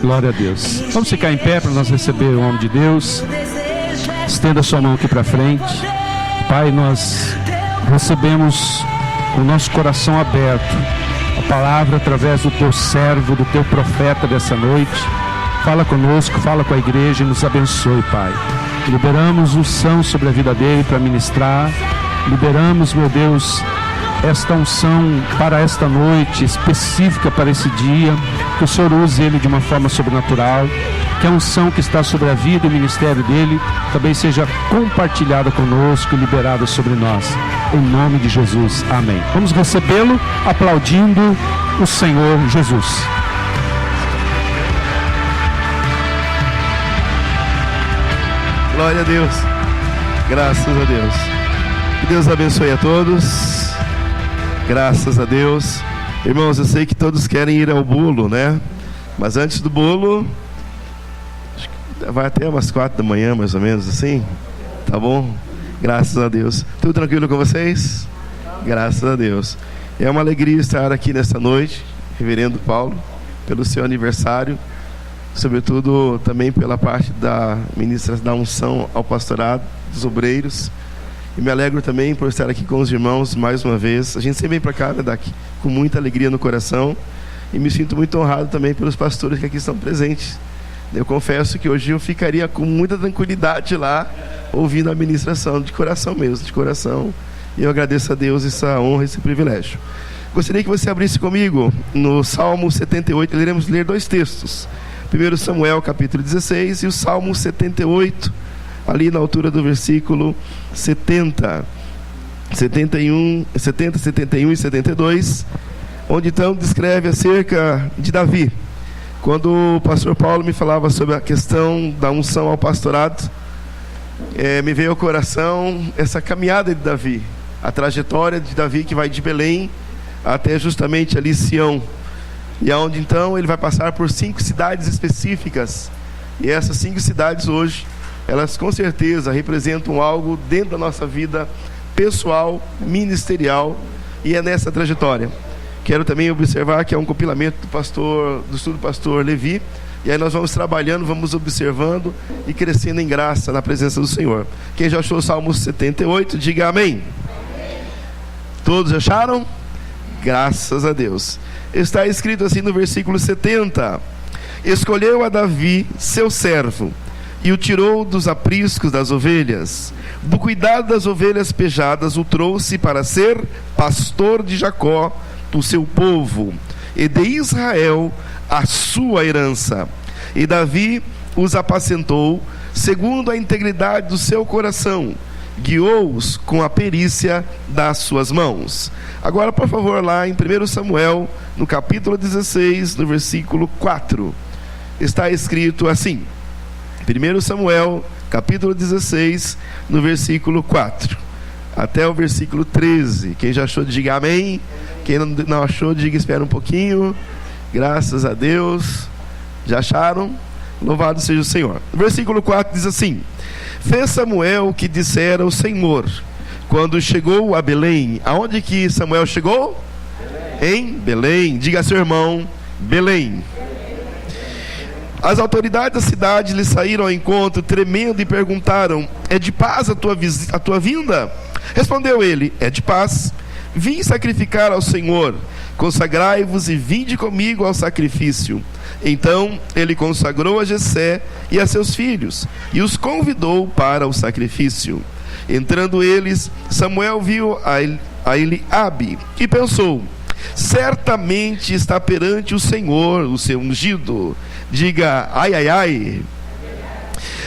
Glória a Deus. Vamos ficar em pé para nós receber o homem de Deus. Estenda sua mão aqui para frente. Pai, nós recebemos o nosso coração aberto, a palavra através do teu servo, do teu profeta dessa noite. Fala conosco, fala com a igreja e nos abençoe, Pai. Liberamos unção sobre a vida dele para ministrar. Liberamos, meu Deus, esta unção para esta noite, específica para esse dia. Que o Senhor use ele de uma forma sobrenatural. Que a unção que está sobre a vida e o ministério dele também seja compartilhada conosco e liberada sobre nós. Em nome de Jesus. Amém. Vamos recebê-lo aplaudindo o Senhor Jesus. Glória a Deus. Graças a Deus. Que Deus abençoe a todos. Graças a Deus. Irmãos, eu sei que todos querem ir ao bolo, né? Mas antes do bolo, vai até umas 4 da manhã, mais ou menos assim. Tá bom? Graças a Deus. Tudo tranquilo com vocês? Graças a Deus. É uma alegria estar aqui nesta noite, Reverendo Paulo, pelo seu aniversário. Sobretudo também pela parte da ministra da unção ao pastorado dos obreiros. E me alegro também por estar aqui com os irmãos mais uma vez. A gente sempre vem para cá, né, daqui, com muita alegria no coração. E me sinto muito honrado também pelos pastores que aqui estão presentes. Eu confesso que hoje eu ficaria com muita tranquilidade lá, ouvindo a ministração, de coração mesmo, de coração. E eu agradeço a Deus essa honra, esse privilégio. Gostaria que você abrisse comigo no Salmo 78. Iremos ler 2 textos. 1 Samuel capítulo 16 e o Salmo 78, ali na altura do versículo 70, 71 e 72, onde então descreve acerca de Davi. Quando o pastor Paulo me falava sobre a questão da unção ao pastorado, me veio ao coração essa caminhada de Davi, a trajetória de Davi que vai de Belém até justamente ali Sião, e aonde então ele vai passar por 5 cidades específicas. E essas 5 cidades hoje, elas com certeza representam algo dentro da nossa vida pessoal, ministerial, e é nessa trajetória. Quero também observar que é um compilamento do estudo do pastor Levi, e aí nós vamos trabalhando, vamos observando e crescendo em graça na presença do Senhor. Quem já achou o Salmo 78, diga amém. Todos acharam? Graças a Deus. Está escrito assim no versículo 70: escolheu a Davi, seu servo, e o tirou dos apriscos das ovelhas, do cuidado das ovelhas pejadas o trouxe para ser pastor de Jacó, do seu povo, e de Israel a sua herança. E Davi os apacentou segundo a integridade do seu coração, guiou-os com a perícia das suas mãos. Agora, por favor, lá em 1 Samuel, no capítulo 16, no versículo 4, está escrito assim. 1 Samuel, capítulo 16, no versículo 4 até o versículo 13. Quem já achou, diga amém. Quem não achou, diga espera um pouquinho. Graças a Deus. Já acharam? Louvado seja o Senhor. O versículo 4 diz assim: fez Samuel o que dissera o Senhor quando chegou a Belém. Aonde que Samuel chegou? Belém. Em Belém. Diga a seu irmão, Belém. As autoridades da cidade lhe saíram ao encontro tremendo e perguntaram: é de paz a tua vinda? Respondeu ele: é de paz. Vim sacrificar ao Senhor. Consagrai-vos e vinde comigo ao sacrifício. Então ele consagrou a Jessé e a seus filhos e os convidou para o sacrifício. Entrando eles, Samuel viu a Eliabe e pensou: certamente está perante o Senhor o seu ungido. Diga ai, ai, ai.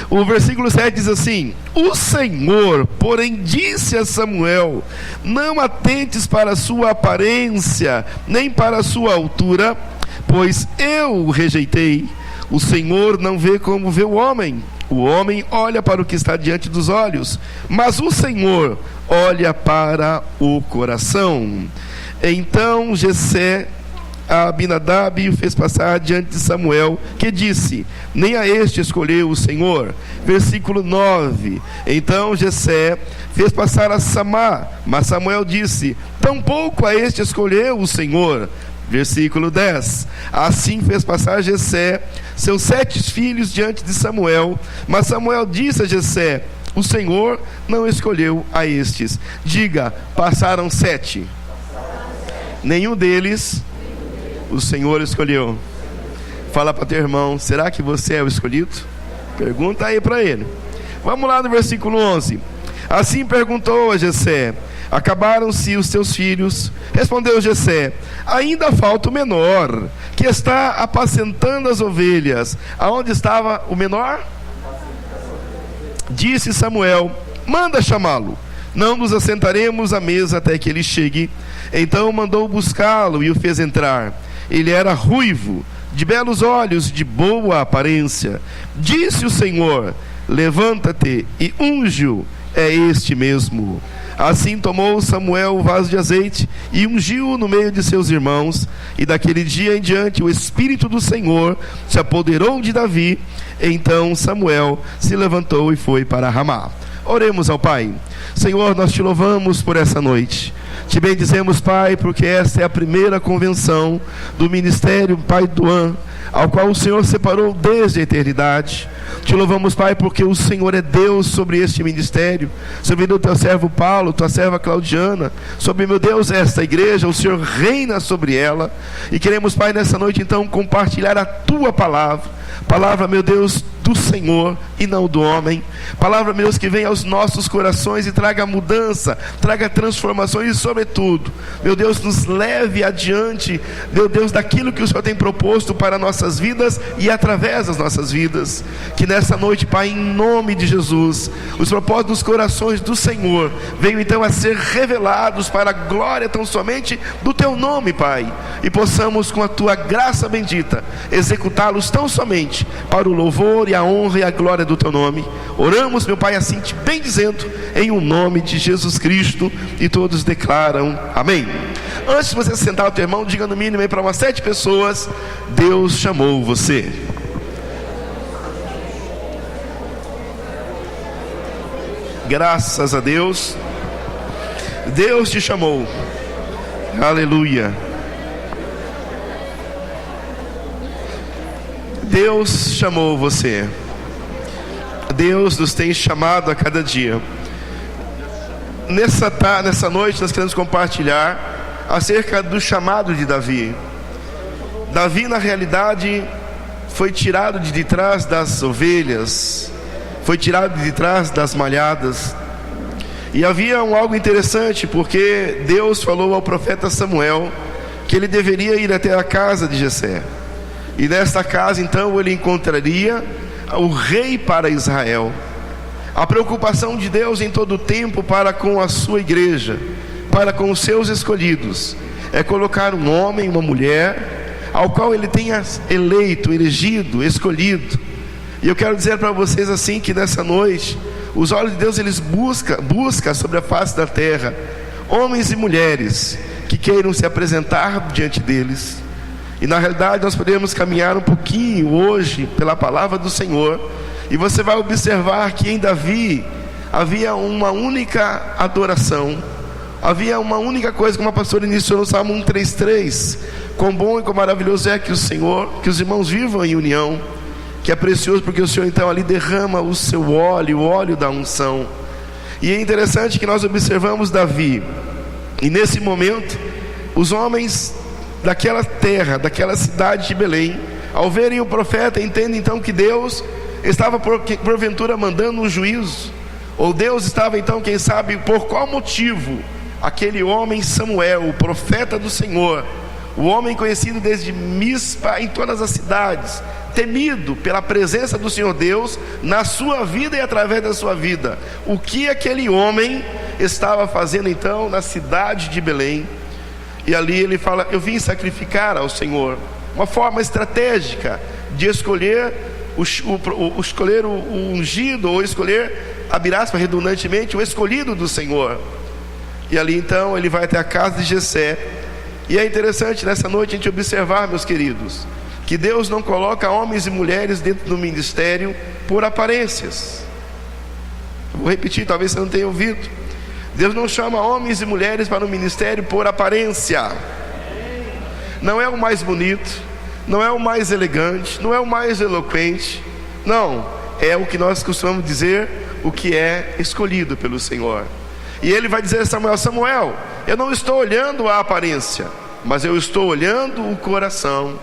O versículo 7 diz assim: o Senhor, porém, disse a Samuel: não atentes para a sua aparência, nem para a sua altura, pois eu o rejeitei. O Senhor não vê como vê o homem olha para o que está diante dos olhos, mas o Senhor olha para o coração. Então Jessé a Abinadab o fez passar diante de Samuel, que disse: nem a este escolheu o Senhor. Versículo 9: então Jessé fez passar a Samá, mas Samuel disse: tampouco a este escolheu o Senhor. Versículo 10. Assim fez passar Jessé seus 7 filhos diante de Samuel, mas Samuel disse a Jessé: o Senhor não escolheu a estes. Diga: passaram 7. Nenhum deles o Senhor escolheu. Fala para teu irmão: será que você é o escolhido? Pergunta aí para ele. Vamos lá no versículo 11. Assim perguntou a Jessé: acabaram-se os teus filhos? Respondeu Jessé: ainda falta o menor, que está apacentando as ovelhas. Aonde estava o menor? Disse Samuel: manda chamá-lo, não nos assentaremos à mesa até que ele chegue. Então mandou buscá-lo e o fez entrar. Ele era ruivo, de belos olhos, de boa aparência. Disse o Senhor: levanta-te e unge-o, é este mesmo. Assim tomou Samuel o vaso de azeite e ungiu-o no meio de seus irmãos. E daquele dia em diante o Espírito do Senhor se apoderou de Davi. Então Samuel se levantou e foi para Ramá. Oremos ao Pai. Senhor, nós te louvamos por essa noite. Te bendizemos, Pai, porque esta é a primeira convenção do ministério Pai do An, ao qual o Senhor separou desde a eternidade. Te louvamos, Pai, porque o Senhor é Deus sobre este ministério, sobre o teu servo Paulo, tua serva Claudiana, sobre, meu Deus, esta igreja. O Senhor reina sobre ela. E queremos, Pai, nessa noite então compartilhar a tua palavra. Palavra, meu Deus, do Senhor e não do homem. Palavra, meu Deus, que venha aos nossos corações e traga mudança, traga transformações e, sobretudo, meu Deus, nos leve adiante, meu Deus, daquilo que o Senhor tem proposto para nossas vidas e através das nossas vidas. Que nessa noite, Pai, em nome de Jesus, os propósitos dos corações do Senhor venham então a ser revelados para a glória tão somente do teu nome, Pai, e possamos com a tua graça bendita executá-los tão somente para o louvor e a honra e a glória do teu nome. Oramos, meu Pai, assim te bendizendo em o nome de Jesus Cristo, e todos declaram amém. Antes de você sentar ao teu irmão, diga no mínimo aí para umas 7 pessoas: Deus chamou você. Graças a Deus, Deus te chamou. Aleluia. Deus chamou você. Deus nos tem chamado a cada dia. Nessa noite nós queremos compartilhar acerca do chamado de Davi. Davi, na realidade, foi tirado de trás das ovelhas, foi tirado de trás das malhadas. E havia algo interessante, porque Deus falou ao profeta Samuel que ele deveria ir até a casa de Jessé. E nesta casa então ele encontraria o rei para Israel. A preocupação de Deus em todo o tempo para com a sua igreja, para com os seus escolhidos, é colocar um homem, uma mulher, ao qual ele tenha eleito, elegido, escolhido. E eu quero dizer para vocês assim, que nessa noite os olhos de Deus, eles buscam sobre a face da terra homens e mulheres que queiram se apresentar diante deles. E na realidade nós podemos caminhar um pouquinho hoje pela palavra do Senhor, e você vai observar que em Davi havia uma única adoração, havia uma única coisa, como a pastora iniciou no Salmo 133: quão bom e quão maravilhoso é que o Senhor, que os irmãos vivam em união, que é precioso porque o Senhor então ali derrama o seu óleo, o óleo da unção. E é interessante que nós observamos Davi, e nesse momento os homens daquela terra, daquela cidade de Belém, ao verem o profeta, entendem então que Deus estava porventura mandando um juízo, ou Deus estava então, quem sabe por qual motivo, aquele homem Samuel, o profeta do Senhor, o homem conhecido desde Mispa em todas as cidades, temido pela presença do Senhor Deus na sua vida e através da sua vida, o que aquele homem estava fazendo então na cidade de Belém? E ali ele fala: eu vim sacrificar ao Senhor. Uma forma estratégica de escolher o ungido, ou escolher, abre aspas, redundantemente, o escolhido do Senhor. E ali então ele vai até a casa de Jessé. E é interessante nessa noite a gente observar, meus queridos, que Deus não coloca homens e mulheres dentro do ministério por aparências. Eu vou repetir, talvez você não tenha ouvido. Deus não chama homens e mulheres para o ministério por aparência. não é o mais bonito, não é o mais elegante, não é o mais eloquente, não, é o que nós costumamos dizer, o que é escolhido pelo Senhor. E ele vai dizer a Samuel: Samuel, eu não estou olhando a aparência, mas eu estou olhando o coração.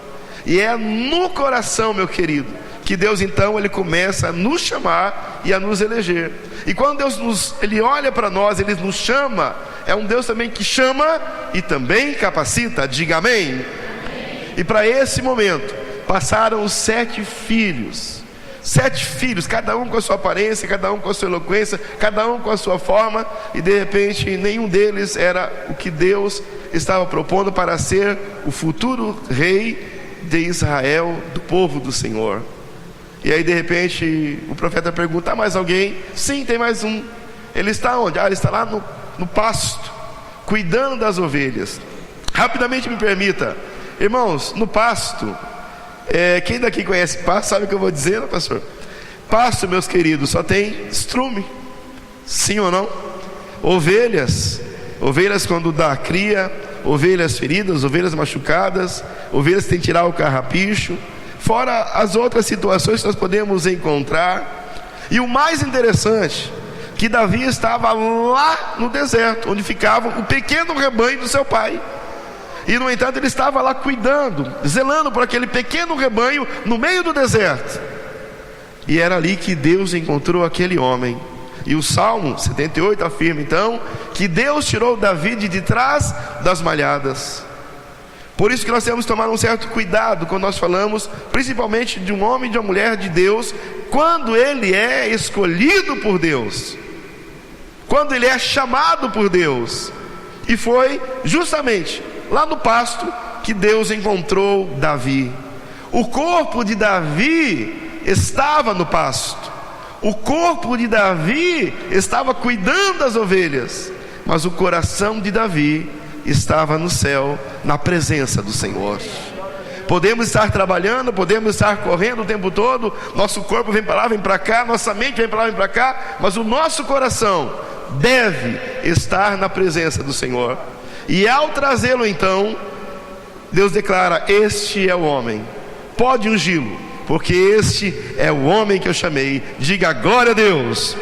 E é no coração, meu querido, que Deus então ele começa a nos chamar e a nos eleger. E quando Deus ele olha para nós, ele nos chama, é um Deus também que chama e também capacita. Diga amém, amém. E para esse momento passaram os 7 filhos, cada um com a sua aparência, cada um com a sua eloquência, cada um com a sua forma, e de repente nenhum deles era o que Deus estava propondo para ser o futuro rei de Israel, do povo do Senhor. E aí de repente o profeta pergunta: há mais alguém? Sim, tem mais um. Ele está onde? Ele está lá no pasto, cuidando das ovelhas. Rapidamente me permita, irmãos, no pasto, quem daqui conhece pasto sabe o que eu vou dizer, não, pastor? Pasto, meus queridos, só tem estrume. Sim ou não? Ovelhas quando dá cria, ovelhas feridas, ovelhas machucadas, ovelhas que tem que tirar o carrapicho, fora as outras situações que nós podemos encontrar. E o mais interessante, que Davi estava lá no deserto, onde ficava o pequeno rebanho do seu pai. E no entanto ele estava lá cuidando, zelando por aquele pequeno rebanho no meio do deserto. E era ali que Deus encontrou aquele homem. E o Salmo 78 afirma então que Deus tirou Davi de trás das malhadas. Por isso que nós temos que tomar um certo cuidado quando nós falamos, principalmente de um homem e de uma mulher de Deus, quando ele é escolhido por Deus, quando ele é chamado por Deus. E foi justamente lá no pasto que Deus encontrou Davi. O corpo de Davi estava no pasto, o corpo de Davi estava cuidando das ovelhas, mas o coração de Davi estava no céu, na presença do Senhor. Podemos estar trabalhando, podemos estar correndo o tempo todo, nosso corpo vem para lá, vem para cá, nossa mente vem para lá, vem para cá, mas o nosso coração deve estar na presença do Senhor. E ao trazê-lo então, Deus declara: este é o homem, pode ungí-lo, porque este é o homem que eu chamei. Diga glória a Deus.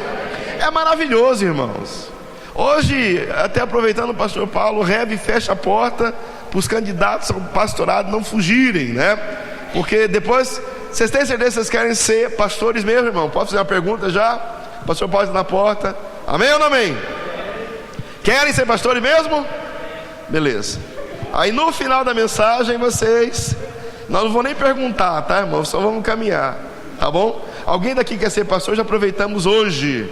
É maravilhoso, irmãos. Hoje, até aproveitando o pastor Paulo, Reve fecha a porta para os candidatos ao pastorado não fugirem, né? Porque depois, vocês têm certeza que vocês querem ser pastores mesmo, irmão? Posso fazer uma pergunta já? O pastor Paulo está na porta. Amém ou não amém? Querem ser pastores mesmo? Beleza. Aí no final da mensagem vocês, nós não vamos nem perguntar, tá, irmão? Só vamos caminhar, tá bom? Alguém daqui quer ser pastor? Já aproveitamos hoje.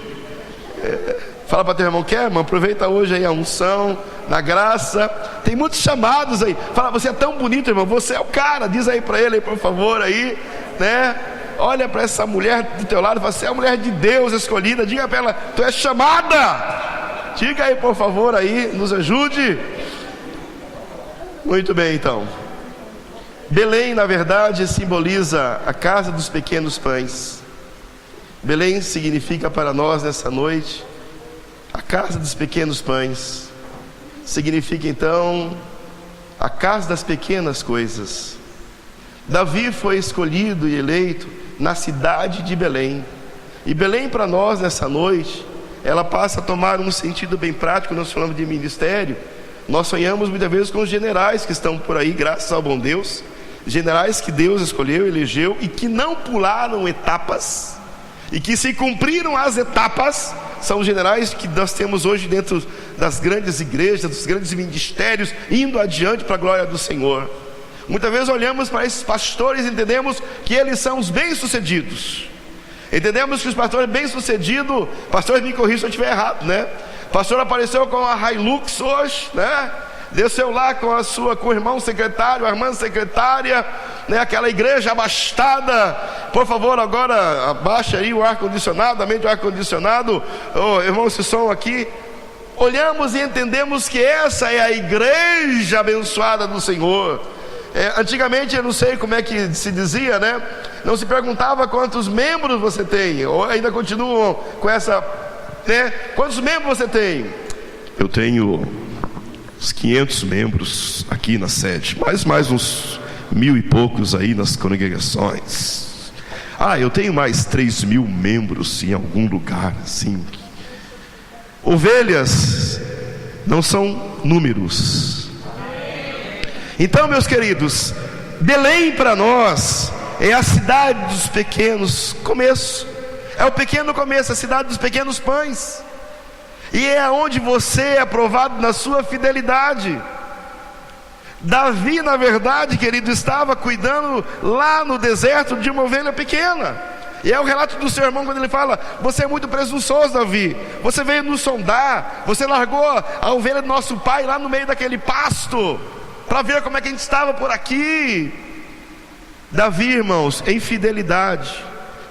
Fala para teu irmão: quer, irmão? Aproveita hoje aí a unção, na graça. Tem muitos chamados aí. Fala: você é tão bonito, irmão, você é o cara. Diz aí para ele, por favor, aí, né? Olha para essa mulher do teu lado, você é a mulher de Deus escolhida. Diga para ela: tu és chamada. Diga aí, por favor, aí, nos ajude. Muito bem, então. Belém, na verdade, simboliza a casa dos pequenos pães. Belém significa para nós nessa noite a casa dos pequenos pães. Significa então a casa das pequenas coisas. Davi foi escolhido e eleito na cidade de Belém. E Belém para nós nessa noite, ela passa a tomar um sentido bem prático. Nós falamos de ministério. Nós sonhamos muitas vezes com os generais que estão por aí, graças ao bom Deus. Generais que Deus escolheu, elegeu e que não pularam etapas, e que se cumpriram as etapas. São generais que nós temos hoje dentro das grandes igrejas, dos grandes ministérios, indo adiante para a glória do Senhor. Muitas vezes olhamos para esses pastores e entendemos que eles são os bem-sucedidos. Entendemos que os pastores bem-sucedidos, pastores, me corrijam se eu estiver errado, né? O pastor apareceu com a Hilux hoje, né? Desceu lá com o irmão secretário, a irmã secretária, né? Aquela igreja abastada. Por favor, agora abaixa aí o ar-condicionado, aumente o ar-condicionado. Oh, irmão, esse som aqui. Olhamos e entendemos que essa é a igreja abençoada do Senhor. Antigamente, eu não sei como é que se dizia, né? Não se perguntava quantos membros você tem, ou ainda continuam com essa, né? Quantos membros você tem? Eu tenho uns 500 membros aqui na sede, mais uns 1000 e poucos aí nas congregações. Eu tenho mais 3.000 membros em algum lugar assim. Ovelhas não são números. Então, meus queridos, Belém para nós é a cidade dos pequenos começos. É o pequeno começo, a cidade dos pequenos pães. E é onde você é provado na sua fidelidade. Davi, na verdade, querido, estava cuidando lá no deserto de uma ovelha pequena. E é o relato do seu irmão quando ele fala: você é muito presunçoso, Davi, você veio nos sondar, você largou a ovelha do nosso pai lá no meio daquele pasto para ver como é que a gente estava por aqui. Davi, irmãos, em fidelidade,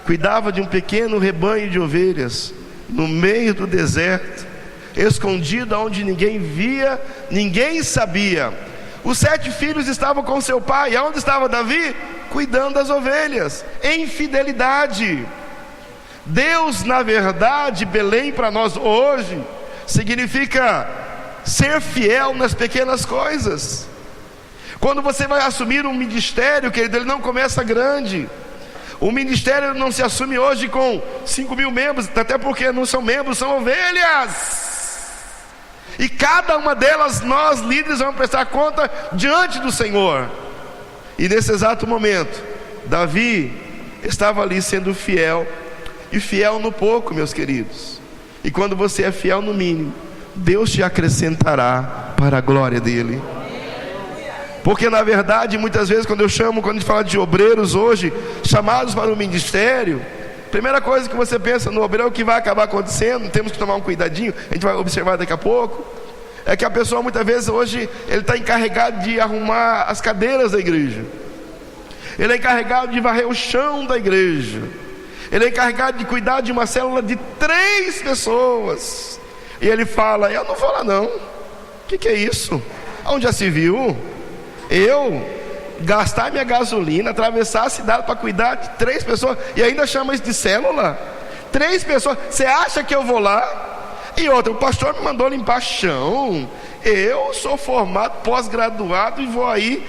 cuidava de um pequeno rebanho de ovelhas no meio do deserto, escondido onde ninguém via, ninguém sabia. Os 7 filhos estavam com seu pai. E aonde estava Davi? Cuidando das ovelhas, em fidelidade. Deus, na verdade, Belém para nós hoje significa ser fiel nas pequenas coisas. Quando você vai assumir um ministério, querido, ele não começa grande. O ministério não se assume hoje com 5.000 membros, até porque não são membros, são ovelhas. E cada uma delas, nós líderes, vamos prestar conta diante do Senhor. E nesse exato momento, Davi estava ali sendo fiel. E fiel no pouco, meus queridos. E quando você é fiel no mínimo, Deus te acrescentará para a glória dele. Porque na verdade, muitas vezes quando a gente fala de obreiros hoje, chamados para o ministério, primeira coisa que você pensa no obreiro, o que vai acabar acontecendo, temos que tomar um cuidadinho, a gente vai observar daqui a pouco, é que a pessoa muitas vezes hoje, ele está encarregado de arrumar as cadeiras da igreja, ele é encarregado de varrer o chão da igreja, ele é encarregado de cuidar de uma célula de 3 pessoas, e ele fala: eu não vou lá não. O que é isso? Onde já se viu eu gastar minha gasolina, atravessar a cidade para cuidar de 3 pessoas, e ainda chama isso de célula? 3 pessoas, você acha que eu vou lá? E outra, o pastor me mandou limpar chão. Eu sou formado, pós-graduado, e vou aí,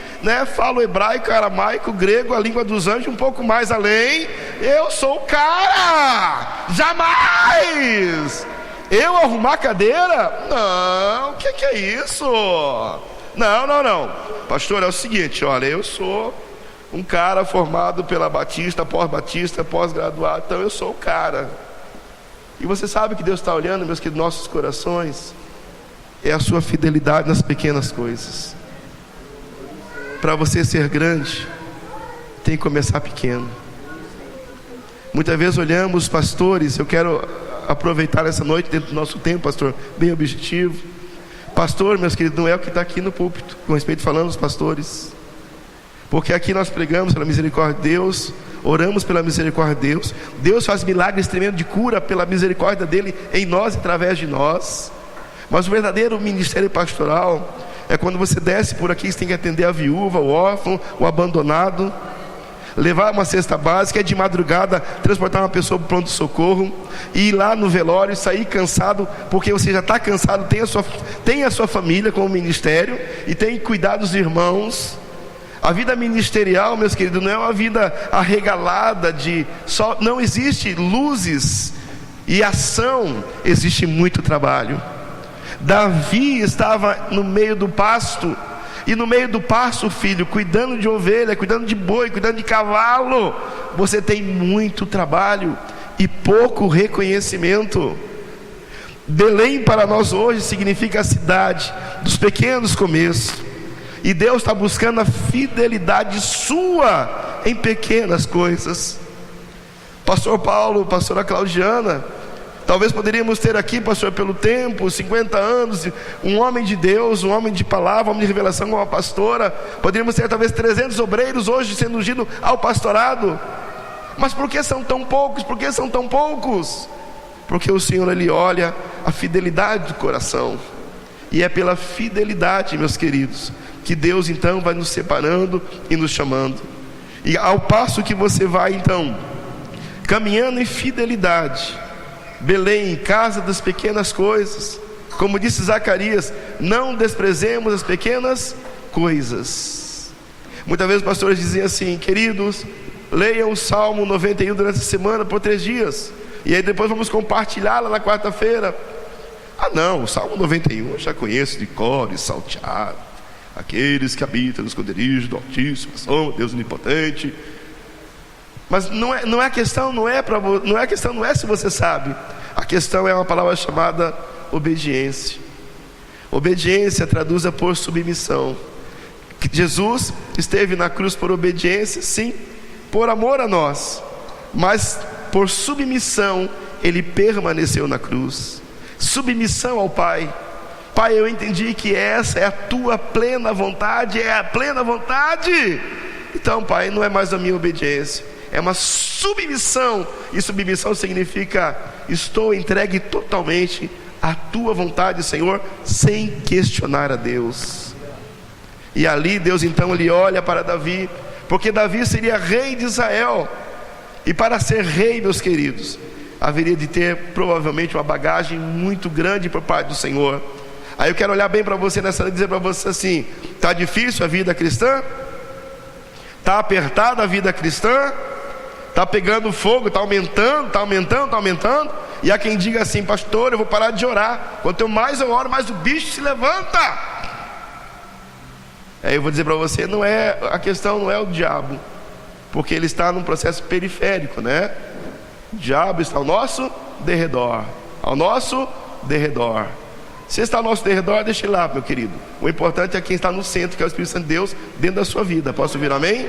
falo hebraico, aramaico, grego, a língua dos anjos, um pouco mais além. Eu sou o cara. Jamais eu arrumar cadeira? Não, o que é isso? Não, pastor, é o seguinte, olha, eu sou um cara formado pela Batista, pós-graduado, então eu sou o cara. E você sabe que Deus está olhando, meus queridos, nossos corações, é a sua fidelidade nas pequenas coisas. Para você ser grande, tem que começar pequeno. Muitas vezes olhamos pastores, eu quero aproveitar essa noite dentro do nosso tempo, pastor, bem objetivo. Pastor, meus queridos, não é o que está aqui no púlpito, com respeito falando dos pastores, porque aqui nós pregamos pela misericórdia de Deus, oramos pela misericórdia de Deus, Deus faz milagres tremendos de cura pela misericórdia dele em nós e através de nós. Mas o verdadeiro ministério pastoral é quando você desce por aqui, você tem que atender a viúva, o órfão, o abandonado, levar uma cesta básica, é de madrugada transportar uma pessoa para o pronto-socorro, e ir lá no velório, sair cansado, porque você já está cansado, tem a sua família como ministério, e tem que cuidar dos irmãos. A vida ministerial, meus queridos, não é uma vida arregalada não existe luzes e ação, existe muito trabalho. Davi estava no meio do pasto, e no meio do pasto, filho, cuidando de ovelha, cuidando de boi, cuidando de cavalo, você tem muito trabalho e pouco reconhecimento. Belém para nós hoje significa a cidade dos pequenos começos, e Deus está buscando a fidelidade sua em pequenas coisas. Pastor Paulo, pastora Claudiana, talvez poderíamos ter aqui, pastor, pelo tempo, 50 anos, um homem de Deus, um homem de palavra, um homem de revelação como a pastora. Poderíamos ter talvez 300 obreiros hoje sendo ungidos ao pastorado. Mas por que são tão poucos? Por que são tão poucos? Porque o Senhor, Ele olha a fidelidade do coração. E é pela fidelidade, meus queridos, que Deus então vai nos separando e nos chamando. E ao passo que você vai então caminhando em fidelidade, Belém, casa das pequenas coisas, Como disse Zacarias, não desprezemos as pequenas coisas. Muitas vezes os pastores diziam assim: queridos, leiam o Salmo 91 durante a semana por 3 dias, e aí depois vamos compartilhá-la na quarta-feira. Ah não, o Salmo 91 eu já conheço de cor e salteado. Aqueles que habitam nos esconderijos do Altíssimo, são Deus onipotente. Mas não é a questão, não é se você sabe. A questão é uma palavra chamada obediência. Obediência traduza por submissão. Jesus esteve na cruz por obediência, sim, por amor a nós, mas por submissão ele permaneceu na cruz. Submissão ao Pai. Pai, eu entendi que essa é a tua plena vontade, é a plena vontade. Então, Pai, não é mais a minha obediência, é uma submissão. E submissão significa: estou entregue totalmente à tua vontade, Senhor, sem questionar a Deus. E ali Deus então ele olha para Davi, porque Davi seria rei de Israel. E para ser rei, meus queridos, haveria de ter provavelmente uma bagagem muito grande por parte do Senhor. Aí eu quero olhar bem para você nessa noite e dizer para você assim: está difícil a vida cristã? Está apertada a vida cristã? Está pegando fogo, está aumentando. E há quem diga assim: pastor, eu vou parar de orar. Quanto mais eu oro, mais o bicho se levanta. Aí eu vou dizer para você: a questão não é o diabo, porque ele está num processo periférico, né? O diabo está ao nosso derredor. Se está ao nosso derredor, deixa ele lá, meu querido. O importante é quem está no centro, que é o Espírito Santo de Deus dentro da sua vida. Posso ouvir amém?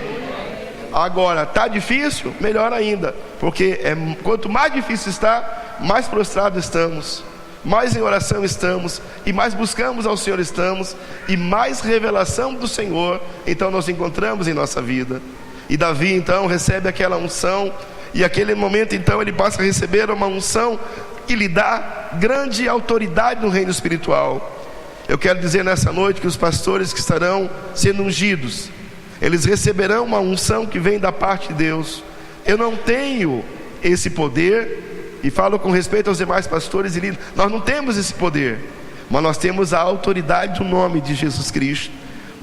Agora, está difícil? Melhor ainda, porque quanto mais difícil está, mais prostrado estamos, mais em oração estamos, e mais buscamos ao Senhor estamos, e mais revelação do Senhor então nós encontramos em nossa vida. E Davi então recebe aquela unção, e aquele momento então ele passa a receber uma unção que lhe dá grande autoridade no reino espiritual. Eu quero dizer nessa noite que os pastores que estarão sendo ungidos, eles receberão uma unção que vem da parte de Deus. Eu não tenho esse poder, e falo com respeito aos demais pastores e líderes, nós não temos esse poder, mas nós temos a autoridade do nome de Jesus Cristo,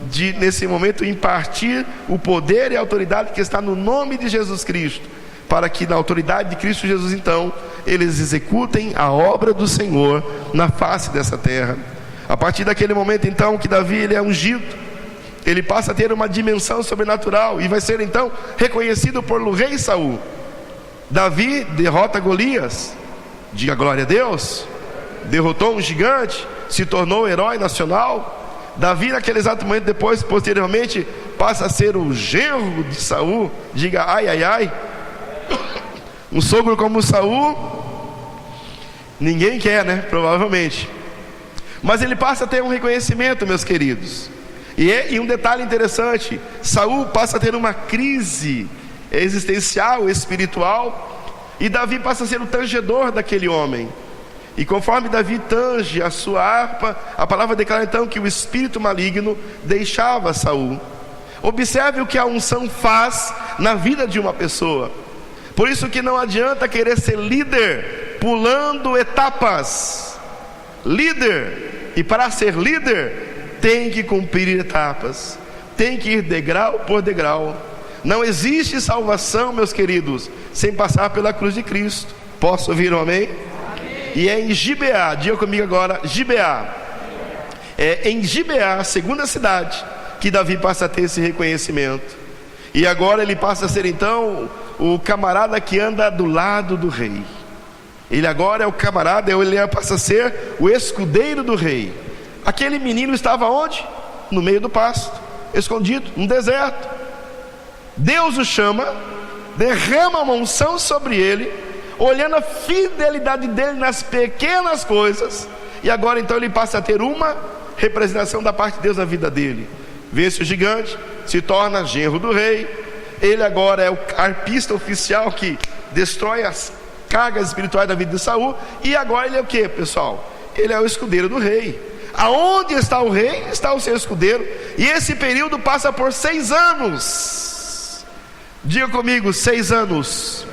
de nesse momento impartir o poder e a autoridade que está no nome de Jesus Cristo, para que na autoridade de Cristo Jesus então eles executem a obra do Senhor na face dessa terra. A partir daquele momento então que Davi ele é ungido, ele passa a ter uma dimensão sobrenatural e vai ser então reconhecido por o rei Saul. Davi derrota Golias, diga glória a Deus, derrotou um gigante, se tornou herói nacional. Davi naquele exato momento depois, posteriormente, passa a ser o genro de Saul, diga ai, ai, ai. Um sogro como Saul, ninguém quer, né? Provavelmente. Mas ele passa a ter um reconhecimento, meus queridos. E um detalhe interessante: Saul passa a ter uma crise existencial, espiritual, e Davi passa a ser o tangedor daquele homem. E conforme Davi tange a sua harpa, a palavra declara então que o espírito maligno deixava Saul. Observe o que a unção faz na vida de uma pessoa. Por isso que não adianta querer ser líder pulando etapas. Líder, e para ser líder, tem que cumprir etapas, tem que ir degrau por degrau. Não existe salvação, meus queridos, sem passar pela cruz de Cristo. Posso ouvir um amém? E é em Gibeá, diga comigo agora, Gibeá. É em Gibeá, a segunda cidade, que Davi passa a ter esse reconhecimento. E agora ele passa a ser então o camarada que anda do lado do rei. Ele agora é o camarada, ele passa a ser o escudeiro do rei. Aquele menino estava onde? No meio do pasto, escondido, no deserto. Deus o chama, derrama uma unção sobre ele, olhando a fidelidade dele nas pequenas coisas, e agora então ele passa a ter uma representação da parte de Deus na vida dele. Vence o gigante, se torna genro do rei. Ele agora é o arpista oficial que destrói as cargas espirituais da vida de Saul. E agora ele é o que, pessoal? Ele é o escudeiro do rei. Aonde está o rei, está o seu escudeiro. E esse período passa por 6 anos. Diga comigo, 6 anos.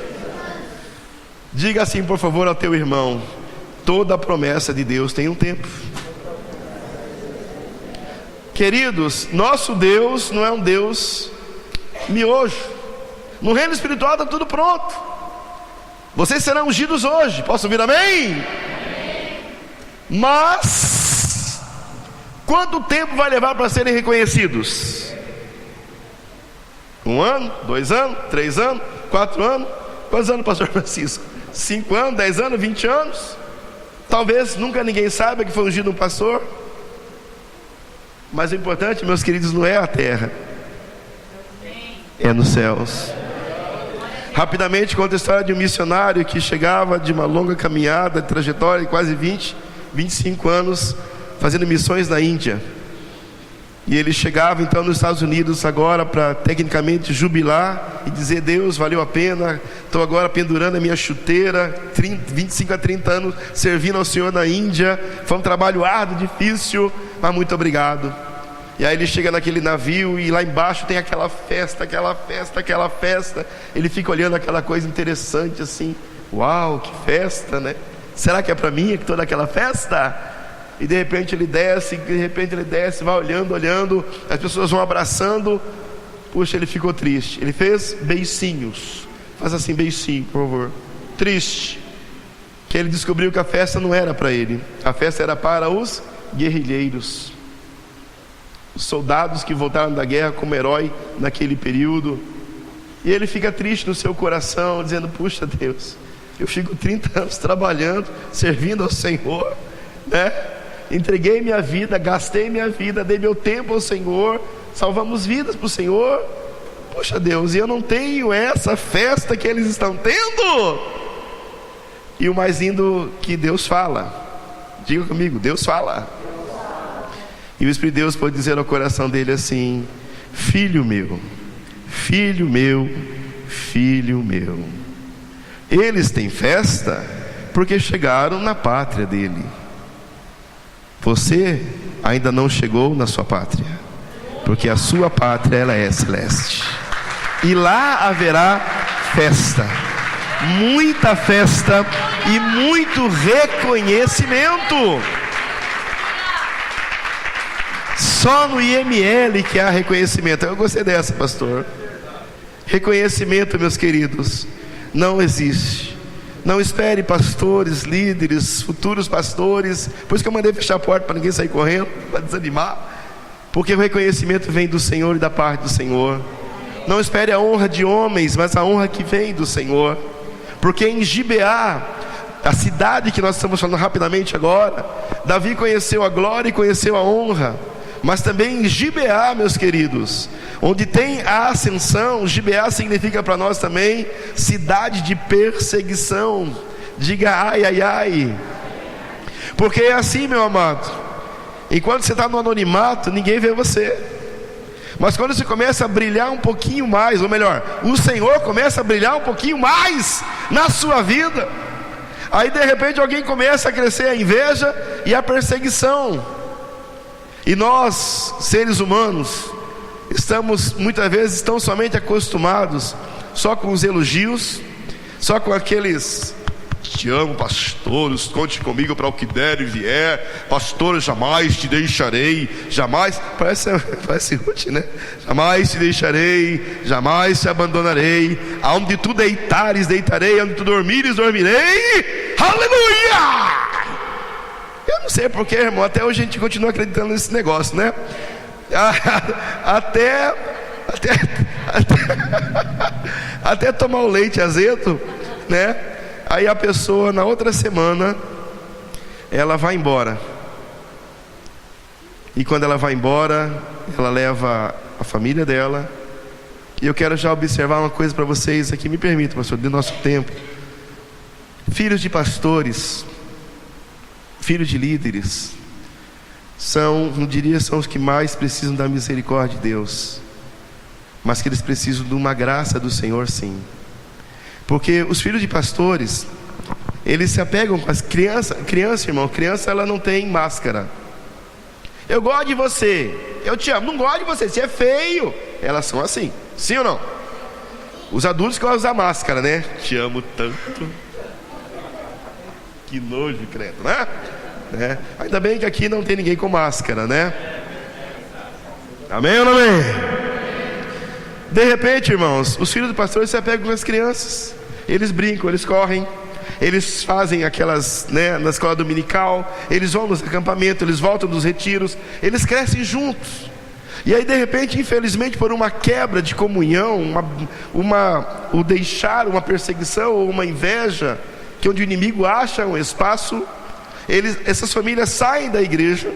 Diga assim, por favor, ao teu irmão: toda a promessa de Deus tem um tempo. Queridos, nosso Deus não é um Deus miojo. No reino espiritual está tudo pronto. Vocês serão ungidos hoje. Posso ouvir amém? Mas quanto tempo vai levar para serem reconhecidos? 1 ano, 2 anos, 3 anos, 4 anos? Quantos anos, pastor Francisco? 5 anos, 10 anos, 20 anos? Talvez nunca ninguém saiba que foi ungido um pastor. Mas o importante, meus queridos, não é a terra, é nos céus. Rapidamente conta a história de um missionário que chegava de uma longa caminhada, de trajetória de quase 25 anos, fazendo missões na Índia. E ele chegava então nos Estados Unidos agora para tecnicamente jubilar e dizer: Deus, valeu a pena, estou agora pendurando a minha chuteira, 25 a 30 anos servindo ao Senhor na Índia, foi um trabalho árduo, difícil, mas muito obrigado. E aí ele chega naquele navio e lá embaixo tem aquela festa. Ele fica olhando aquela coisa interessante assim: uau, que festa, né? Será que é para mim que toda aquela festa? E de repente ele desce, vai olhando, as pessoas vão abraçando. Puxa, ele ficou triste. Ele fez beicinhos. Faz assim, beicinho, por favor. Triste. Que ele descobriu que a festa não era para ele. A festa era para os guerrilheiros, os soldados que voltaram da guerra como herói naquele período. E ele fica triste no seu coração, dizendo: puxa Deus, eu fico 30 anos trabalhando, servindo ao Senhor, né? Entreguei minha vida, gastei minha vida, dei meu tempo ao Senhor, salvamos vidas para o Senhor. Poxa Deus, e eu não tenho essa festa que eles estão tendo. E o mais lindo, que Deus fala. Diga comigo, Deus fala. E o Espírito de Deus pode dizer ao coração dele assim: filho meu, filho meu, filho meu, eles têm festa porque chegaram na pátria dele. Você ainda não chegou na sua pátria, porque a sua pátria, ela é celeste. E lá haverá festa, muita festa e muito reconhecimento. Só no IML que há reconhecimento. Eu gostei dessa, pastor. Reconhecimento, meus queridos, não existe. Não espere pastores, líderes, futuros pastores. Por isso que eu mandei fechar a porta para ninguém sair correndo, para desanimar. Porque o reconhecimento vem do Senhor e da parte do Senhor. Não espere a honra de homens, mas a honra que vem do Senhor. Porque em Gibeá, a cidade que nós estamos falando rapidamente agora, Davi conheceu a glória e conheceu a honra. Mas também em Gibeá, meus queridos, onde tem a ascensão, Gibeá significa para nós também cidade de perseguição. Diga ai, ai, ai. Porque é assim, meu amado, enquanto você está no anonimato, ninguém vê você. Mas quando você começa a brilhar um pouquinho mais, ou melhor, o Senhor começa a brilhar um pouquinho mais na sua vida, aí de repente alguém começa a crescer a inveja e a perseguição. E nós, seres humanos, estamos muitas vezes tão somente acostumados só com os elogios, só com aqueles: te amo, pastor, conte comigo para o que der e vier, pastor, jamais te deixarei, jamais, parece útil, né? Jamais te deixarei, jamais te abandonarei, aonde tu deitares, deitarei, aonde tu dormires, dormirei, aleluia! Eu não sei porque, irmão, até hoje a gente continua acreditando nesse negócio, né? Até tomar o leite azedo, né? Aí a pessoa, na outra semana, ela vai embora. E quando ela vai embora, ela leva a família dela. E eu quero já observar uma coisa para vocês aqui, me permita, pastor, do nosso tempo. Filhos de pastores, filhos de líderes, não diria são os que mais precisam da misericórdia de Deus, mas que eles precisam de uma graça do Senhor, sim. Porque os filhos de pastores, eles se apegam com as crianças. Criança, irmão, criança, ela não tem máscara. Eu gosto de você, eu te amo. Não gosto de você, você é feio. Elas são assim, sim ou não? Os adultos que vão usar máscara, né? Te amo tanto. Que nojo, credo, né? Ainda bem que aqui não tem ninguém com máscara, né? Amém ou não amém? De repente, irmãos, os filhos do pastor se apegam com as crianças. Eles brincam, eles correm, eles fazem aquelas, na escola dominical, eles vão nos acampamentos, eles voltam dos retiros, eles crescem juntos. E aí, de repente, infelizmente, por uma quebra de comunhão, o deixar, uma perseguição ou uma inveja, que onde o inimigo acha um espaço, essas famílias saem da igreja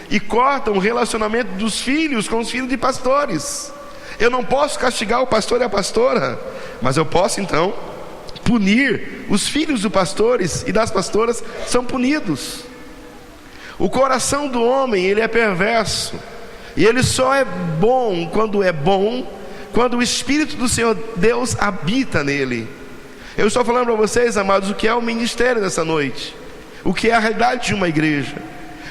e cortam o relacionamento dos filhos com os filhos de pastores. Eu não posso castigar o pastor e a pastora, mas eu posso então punir os filhos dos pastores e das pastoras. São punidos. O coração do homem, ele é perverso, e ele só é bom quando o Espírito do Senhor Deus habita nele. Eu estou falando para vocês, amados, o que é o ministério dessa noite, o que é a realidade de uma igreja.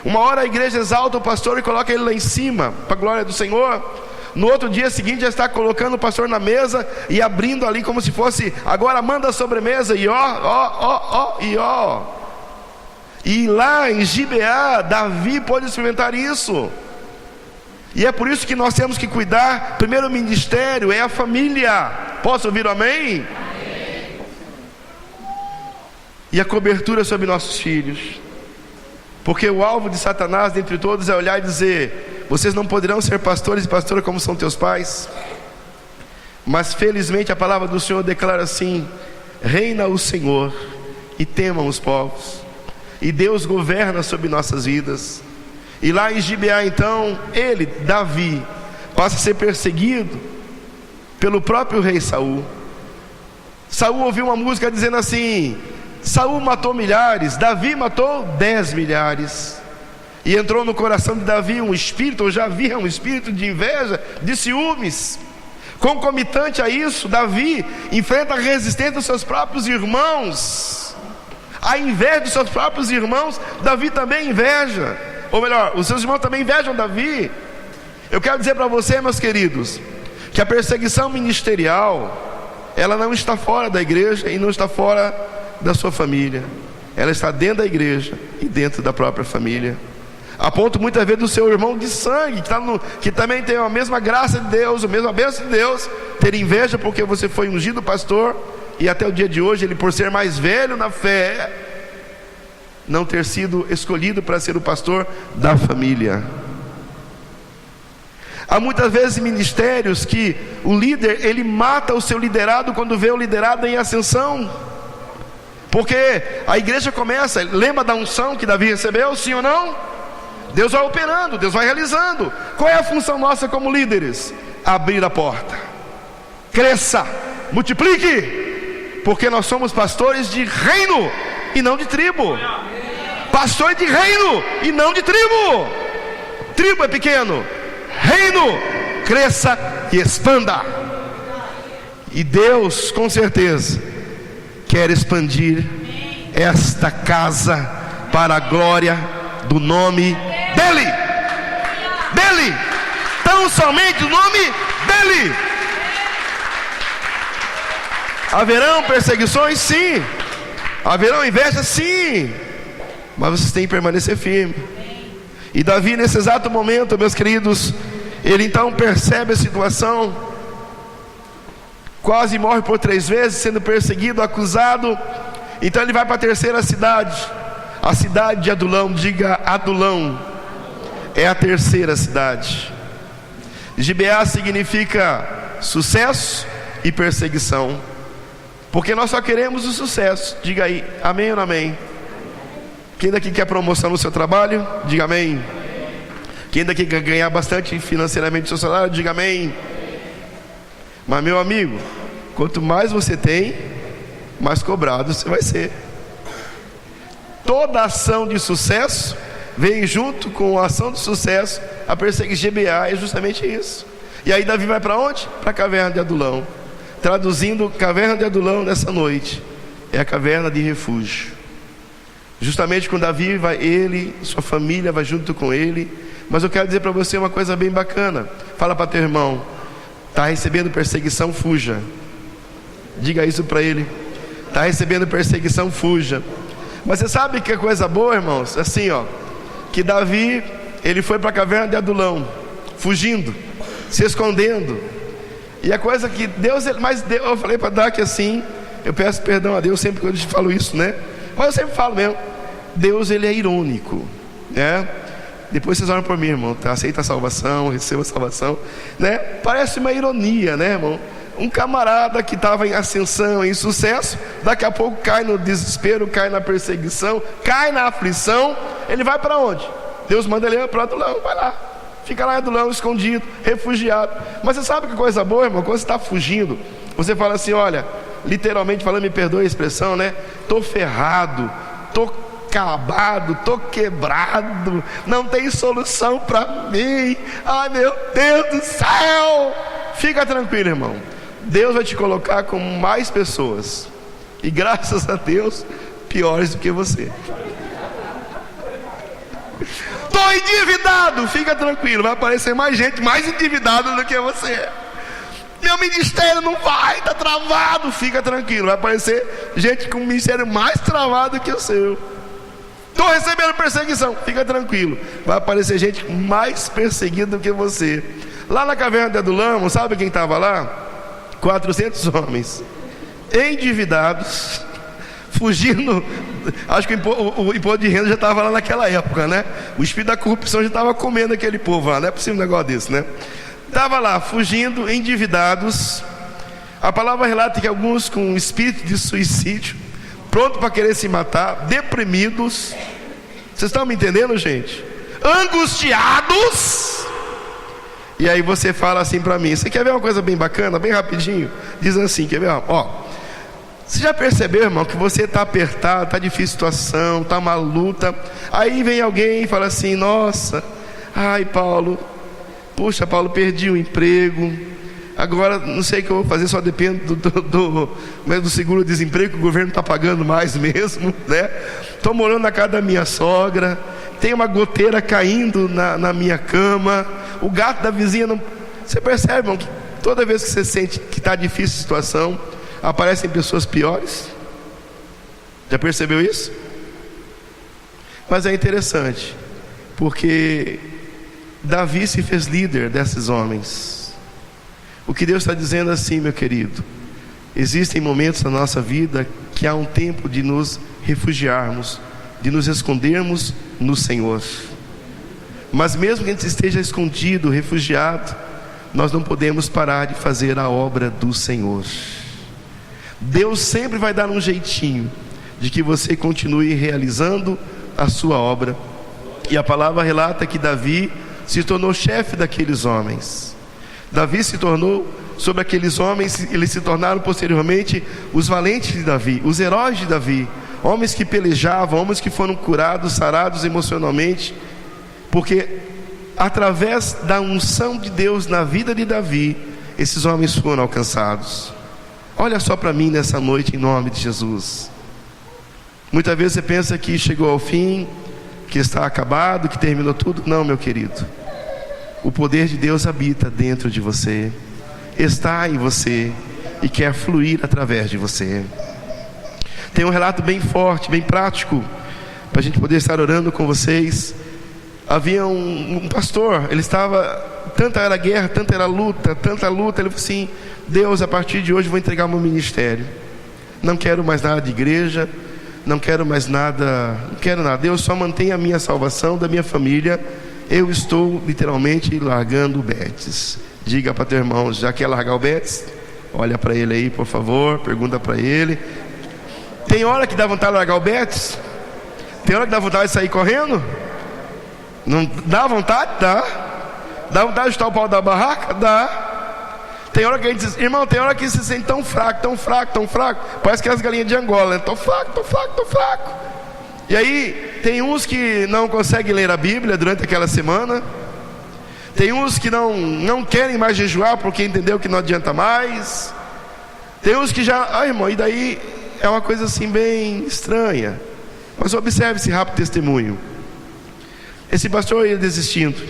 Uma hora a igreja exalta o pastor e coloca ele lá em cima, para a glória do Senhor. No outro dia seguinte já está colocando o pastor na mesa e abrindo ali como se fosse, agora manda a sobremesa, e ó. E lá em Gibeá, Davi pôde experimentar isso. E é por isso que nós temos que cuidar. Primeiro, o ministério é a família. Posso ouvir amém? E a cobertura sobre nossos filhos, porque o alvo de Satanás dentre todos é olhar e dizer: vocês não poderão ser pastores e pastoras como são teus pais. Mas felizmente a palavra do Senhor declara assim: reina o Senhor e temam os povos, e Deus governa sobre nossas vidas. E lá em Gibeá então, ele, Davi, passa a ser perseguido pelo próprio rei Saul. Saul ouviu uma música dizendo assim: Saul matou milhares, Davi matou 10 milhares. E entrou no coração de Davi um espírito, ou já havia um espírito de inveja, de ciúmes. Concomitante a isso, Davi enfrenta a resistência dos seus próprios irmãos. A inveja dos seus próprios irmãos, Davi também inveja. Ou melhor, os seus irmãos também invejam Davi. Eu quero dizer para você, meus queridos, que a perseguição ministerial, ela não está fora da igreja e não está fora da sua família. Ela está dentro da igreja e dentro da própria família. A ponto muitas vezes do seu irmão de sangue, que também tem a mesma graça de Deus, a mesma bênção de Deus, ter inveja porque você foi ungido pastor, e até o dia de hoje ele, por ser mais velho na fé, não ter sido escolhido para ser o pastor da família. Há muitas vezes ministérios que o líder, ele mata o seu liderado quando vê o liderado em ascensão. Porque a igreja começa, lembra da unção que Davi recebeu, sim ou não? Deus vai operando, Deus vai realizando. Qual é a função nossa como líderes? Abrir a porta. Cresça, multiplique, porque nós somos pastores de reino e não de tribo. Pastor de reino e não de tribo. Tribo é pequeno, reino cresça e expanda. E Deus com certeza quer expandir esta casa para a glória do nome dele, tão somente o nome dele. Haverão perseguições? Sim. Haverão inveja? Sim. Mas vocês têm que permanecer firme. E Davi, nesse exato momento, meus queridos, ele então percebe a situação, quase morre por 3 vezes, sendo perseguido, acusado. Então ele vai para a terceira cidade, a cidade de Adulão. Diga Adulão. É a terceira cidade. Gibeá significa sucesso e perseguição, porque nós só queremos o sucesso. Diga aí, amém ou não amém? Quem daqui quer promoção no seu trabalho? Diga amém. Quem daqui quer ganhar bastante financeiramente no seu salário? Diga amém. Mas meu amigo, quanto mais você tem, mais cobrado você vai ser. Toda ação de sucesso vem junto com a ação de sucesso. A perseguição Gibeá é justamente isso. E aí Davi vai para onde? Para a caverna de Adulão. Traduzindo, caverna de Adulão nessa noite é a caverna de refúgio. Justamente com Davi vai ele, sua família vai junto com ele. Mas eu quero dizer para você uma coisa bem bacana. Fala para teu irmão: está recebendo perseguição, fuja. Diga isso para ele: está recebendo perseguição, fuja. Mas você sabe que é coisa boa, irmãos? Assim, ó, que Davi, ele foi para a caverna de Adulão, fugindo, se escondendo. E a coisa que Deus, eu falei para Davi assim, eu peço perdão a Deus sempre que eu falo isso, né? Mas eu sempre falo mesmo, Deus, ele é irônico, né? Depois vocês oram por mim, irmão, tá? Aceita a salvação, receba a salvação, né? Parece uma ironia, né, irmão? Um camarada que estava em ascensão, em sucesso, daqui a pouco cai no desespero, cai na perseguição, cai na aflição. Ele vai para onde? Deus manda ele para Adulão, vai lá, fica lá em Adulão, escondido, refugiado. Mas você sabe que coisa boa, irmão? Quando você está fugindo, você fala assim, olha, literalmente falando, me perdoe a expressão, né? Tô ferrado, tô acabado, tô quebrado, não tem solução para mim, ai meu Deus do céu. Fica tranquilo, irmão, Deus vai te colocar com mais pessoas, e graças a Deus, piores do que você. Tô endividado, fica tranquilo, vai aparecer mais gente mais endividada do que você. Meu ministério não vai, tá travado, fica tranquilo, vai aparecer gente com um ministério mais travado que o seu. Estou recebendo perseguição, fica tranquilo, vai aparecer gente mais perseguida do que você. Lá na caverna de Adulão, sabe quem estava lá? 400 homens endividados, fugindo. Acho que o imposto de renda já estava lá naquela época, né? O espírito da corrupção já estava comendo aquele povo lá, não é possível um negócio desse, né? Estava lá, fugindo, endividados. A palavra relata que alguns com espírito de suicídio, pronto para querer se matar, deprimidos. Vocês estão me entendendo, gente? Angustiados. E aí você fala assim para mim, você quer ver uma coisa bem bacana, bem rapidinho? Diz assim, quer ver? Ó, você já percebeu, irmão, que você está apertado, está difícil a situação, está uma luta. Aí vem alguém e fala assim, nossa, ai Paulo, puxa Paulo, perdi o emprego, agora não sei o que eu vou fazer, só depende do seguro-desemprego, que o governo está pagando mais mesmo, né? Estou morando na casa da minha sogra, tem uma goteira caindo na minha cama, o gato da vizinha não... Você percebe, irmão, que toda vez que você sente que está difícil a situação, aparecem pessoas piores? Já percebeu isso? Mas é interessante, porque Davi se fez líder desses homens. O que Deus está dizendo assim, meu querido, existem momentos na nossa vida que há um tempo de nos refugiarmos, de nos escondermos no Senhor. Mas mesmo que a gente esteja escondido, refugiado, nós não podemos parar de fazer a obra do Senhor. Deus sempre vai dar um jeitinho de que você continue realizando a sua obra. E a palavra relata que Davi se tornou chefe daqueles homens. Davi se tornou sobre aqueles homens, eles se tornaram posteriormente os valentes de Davi, os heróis de Davi, homens que pelejavam, homens que foram curados, sarados emocionalmente, porque através da unção de Deus na vida de Davi, esses homens foram alcançados. Olha só para mim nessa noite, em nome de Jesus. Muitas vezes você pensa que chegou ao fim, que está acabado, que terminou tudo. Não, meu querido, o poder de Deus habita dentro de você, está em você e quer fluir através de você. Tem um relato bem forte, bem prático, para a gente poder estar orando com vocês. Havia um pastor, ele estava, tanta era guerra, tanta era luta, tanta luta. Ele falou assim: Deus, a partir de hoje vou entregar o meu ministério, não quero mais nada de igreja, não quero mais nada, não quero nada. Deus, só mantenha a minha salvação, da minha família. Eu estou literalmente largando o Betis. Diga para teu irmão, já quer largar o Betis? Olha para ele aí, por favor, pergunta para ele. Tem hora que dá vontade de largar o Betis? Tem hora que dá vontade de sair correndo? Não dá vontade? Dá. Dá vontade de chutar o pau da barraca? Dá. Tem hora que a gente diz, irmão, tem hora que se sente tão fraco, tão fraco, tão fraco. Parece que é as galinhas de Angola, né? Tô fraco, tô fraco, tô fraco. E aí, tem uns que não conseguem ler a Bíblia durante aquela semana. Tem uns que não querem mais jejuar porque entendeu que não adianta mais. Tem uns que já, irmão, e daí é uma coisa assim bem estranha. Mas observe esse rápido testemunho. Esse pastor ia desistindo.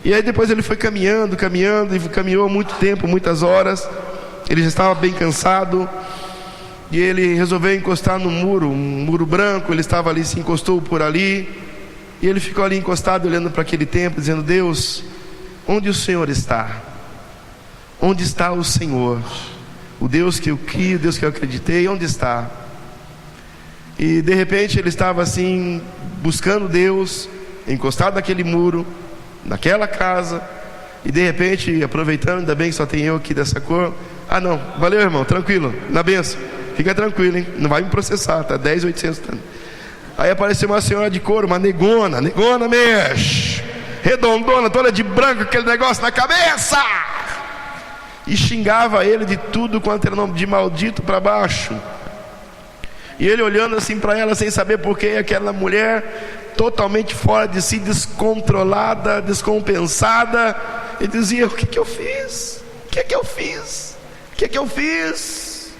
E aí depois ele foi caminhando, e caminhou muito tempo, muitas horas. Ele já estava bem cansado. e ele resolveu encostar no muro, um muro branco. Ele estava ali, se encostou por ali, e ele ficou ali encostado, olhando para aquele templo, dizendo: Deus, onde o Senhor está? Onde está o Senhor? O Deus que eu crio, o Deus que eu acreditei, onde está? E de repente ele estava assim, buscando Deus, encostado naquele muro, naquela casa. E de repente, aproveitando, ainda bem que só tem eu aqui dessa cor. Ah não, valeu irmão, tranquilo, na benção. Fica tranquilo, hein, não vai me processar, tá 10.800. Aí apareceu uma senhora de couro, uma negona mesmo, redondona, toda de branco, aquele negócio na cabeça, e xingava ele de tudo quanto era nome de maldito para baixo. E ele olhando assim para ela, sem saber por que aquela mulher totalmente fora de si, descontrolada, descompensada, ele dizia: o que eu fiz? O que eu fiz? O que eu fiz?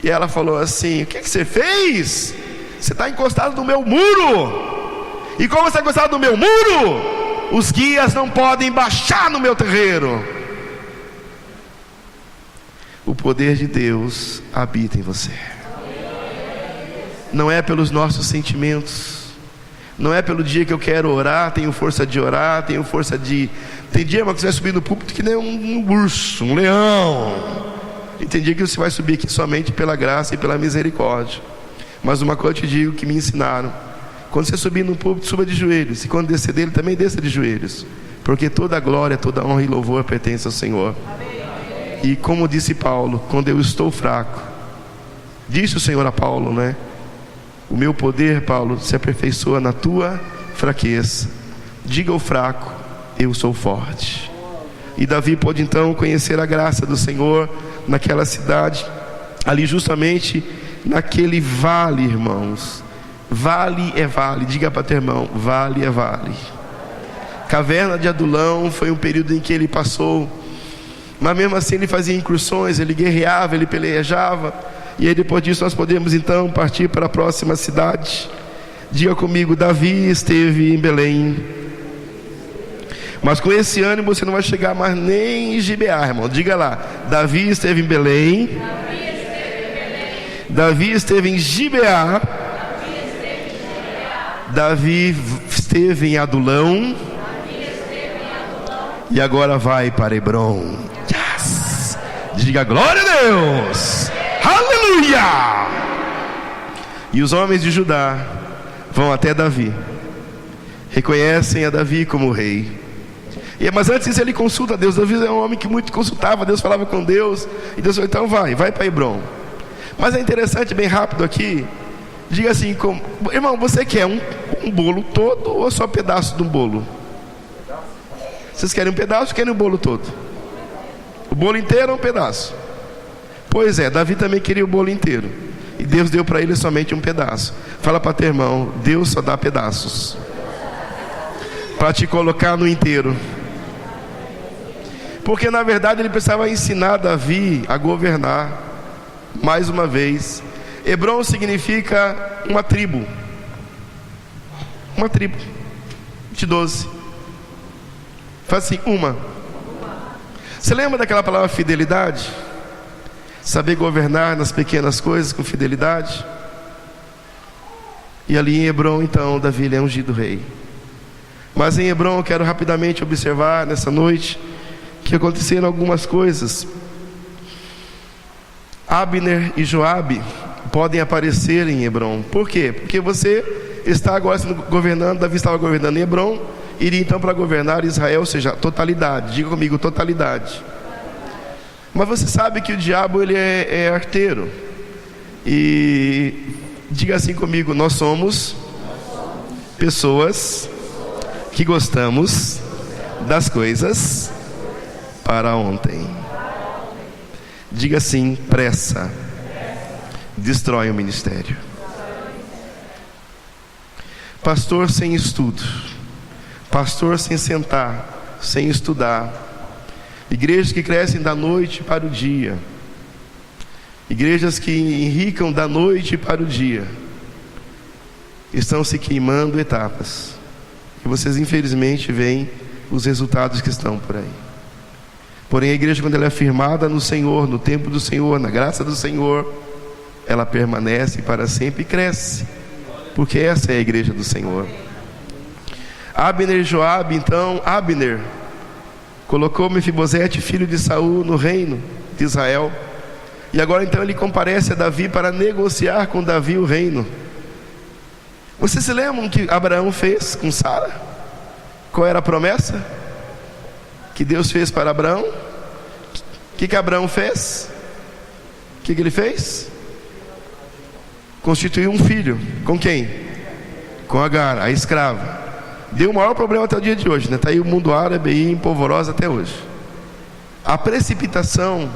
E ela falou assim: o que você fez? Você está encostado no meu muro, e como você está encostado no meu muro, os guias não podem baixar no meu terreiro. O poder de Deus habita em você. Não é pelos nossos sentimentos, não é pelo dia que eu quero orar, tenho força de orar, tenho força de... Tem dia, irmão, que você vai subir no púlpito que nem um urso, um leão. E tem dia que você vai subir aqui somente pela graça e pela misericórdia. Mas uma coisa eu te digo que me ensinaram: quando você subir no púlpito, suba de joelhos, e quando descer dele, também desça de joelhos, porque toda glória, toda honra e louvor pertence ao Senhor. E como disse Paulo, quando eu estou fraco, disse o Senhor a Paulo, né? O meu poder, Paulo, se aperfeiçoa na tua fraqueza. Diga ao fraco: eu sou forte. E Davi pôde então conhecer a graça do Senhor naquela cidade, ali justamente naquele vale, irmãos. Vale é vale, diga para teu irmão: vale é vale. Caverna de Adulão foi um período em que ele passou, mas mesmo assim ele fazia incursões, ele guerreava, ele pelejava. E aí depois disso nós podemos então partir para a próxima cidade. Diga comigo: Davi esteve em Belém. Mas com esse ânimo você não vai chegar mais nem em Gibeá, irmão. Diga lá: Davi esteve em Belém. Davi esteve em Gibeá. Davi esteve em Adulão. E agora vai para Hebrom. Yes! Diga glória a Deus. Aleluia! E os homens de Judá vão até Davi, reconhecem a Davi como rei. Mas antes disso ele consulta a Deus. Davi é um homem que muito consultava Deus, falava com Deus. E Deus falou: então vai para Hebrom. Mas é interessante, bem rápido aqui, diga assim: irmão, você quer um bolo todo ou só pedaço de um bolo? Vocês querem um pedaço ou querem o bolo todo? O bolo inteiro ou um pedaço? Pois é, Davi também queria o bolo inteiro, e Deus deu para ele somente um pedaço. Fala para teu irmão: Deus só dá pedaços para te colocar no inteiro. Porque na verdade ele precisava ensinar Davi a governar. Mais uma vez, Hebrom significa uma tribo. Uma tribo de 12. Faz assim: uma. Você lembra daquela palavra fidelidade? Saber governar nas pequenas coisas com fidelidade. E ali em Hebrom então Davi é ungido rei. Mas em Hebrom eu quero rapidamente observar nessa noite que aconteceram algumas coisas. Abner e Joabe podem aparecer em Hebrom. Por quê? Porque você está agora governando. Davi estava governando em Hebrom, iria então para governar Israel, ou seja, totalidade. Diga comigo: totalidade. Mas você sabe que o diabo ele é arteiro. E diga assim comigo: nós somos pessoas que gostamos das coisas para ontem. Diga assim: pressa destrói o ministério. Pastor sem estudo, pastor sem sentar, sem estudar, igrejas que crescem da noite para o dia, igrejas que enricam da noite para o dia, estão se queimando etapas, e vocês infelizmente veem os resultados que estão por aí. Porém a igreja, quando ela é firmada no Senhor, no tempo do Senhor, na graça do Senhor, ela permanece para sempre e cresce, porque essa é a igreja do Senhor. Abner e Joabe, então, Abner colocou Mefibosete, filho de Saul, no reino de Israel, e agora então ele comparece a Davi para negociar com Davi o reino. Vocês se lembram que Abraão fez com Sara? Qual era a promessa que Deus fez para Abraão? O que Abraão fez? O que ele fez? Constituiu um filho. Com quem? Com Agar, a escrava. Deu o maior problema até o dia de hoje, né? Está aí o mundo árabe aí em polvorosa até hoje. A precipitação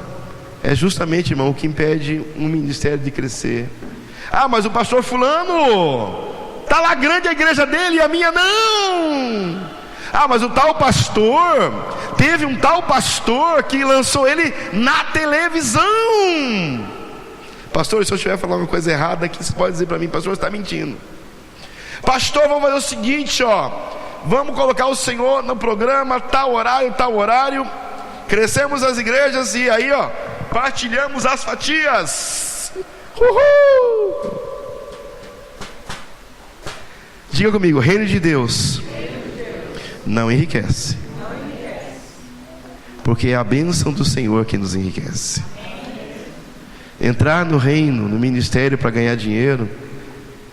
é justamente, irmão, o que impede um ministério de crescer. Ah, mas o pastor fulano está lá grande a igreja dele e a minha não. Ah, mas o tal pastor, teve um tal pastor que lançou ele na televisão. Pastor, se eu estiver falando uma coisa errada aqui, você pode dizer para mim: pastor, você está mentindo. Pastor, vamos fazer o seguinte, vamos colocar o Senhor no programa, tal horário, crescemos as igrejas e aí, partilhamos as fatias. Uhul! Diga comigo: reino de Deus não enriquece, porque é a bênção do Senhor que nos enriquece. Entrar no reino, no ministério para ganhar dinheiro,